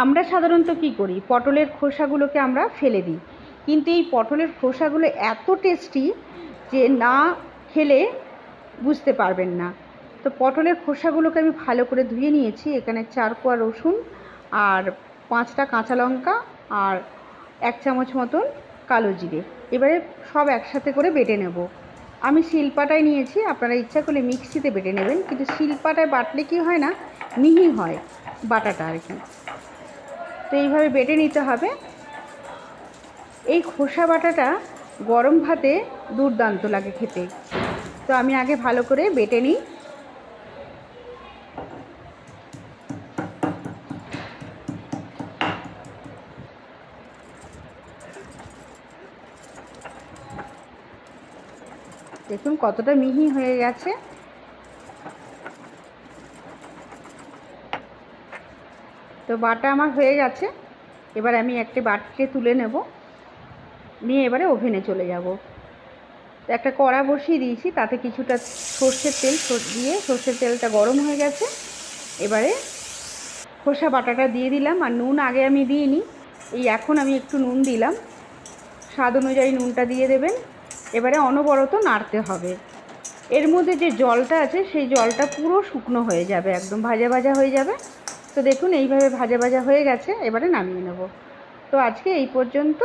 আমরা সাধারণত কী করি, পটলের খোসাগুলোকে আমরা ফেলে দিই, কিন্তু এই পটলের খোসাগুলো এত টেস্টি যে না খেলে বুঝতে পারবেন না। তো পটলের খোসাগুলোকে আমি ভালো করে ধুয়ে নিয়েছি। এখানে 4 কোয়া রসুন আর 5টা কাঁচা লঙ্কা আর 1 চামচ মতন কালো জিরে, এবারে সব একসাথে করে বেটে নেব। আমি শিলপাটায় নিয়েছি, আপনারা ইচ্ছা করলে মিক্সিতে বেটে নেবেন, কিন্তু শিলপাটায় বাটলে কি হয় না, মিহি হয় বাটাটা আর কি। তো এইভাবে বেটে নিতে হবে। এই খোসা বাটাটা গরম ভাতে দুর্দান্ত লাগে খেতে। তো আমি আগে ভালো করে বেটে নিই। দেখুন কতটা মিহি হয়ে গেছে। তো বাটা আমার হয়ে গেছে। এবার আমি একটা বাটিতে তুলে নেব, নিয়ে এবারে ওভেনে চলে যাব। একটা কড়া বসিয়ে দিয়েছি, তাতে কিছুটা সর্ষের তেল দিয়ে সর্ষের তেলটা গরম হয়ে গেছে। এবারে খোসা বাটাটা দিয়ে দিলাম, আর নুন আগে আমি দিইনি, এই এখন আমি একটু নুন দিলাম। স্বাদ অনুযায়ী নুনটা দিয়ে দেবেন। এবারে অনবরত নাড়তে হবে। এর মধ্যে যে জলটা আছে সেই জলটা পুরো শুকনো হয়ে যাবে, একদম ভাজা ভাজা হয়ে যাবে। তো দেখুন এইভাবে ভাজা ভাজা হয়ে গেছে, এবারে নামিয়ে নেব। তো আজকে এই পর্যন্ত।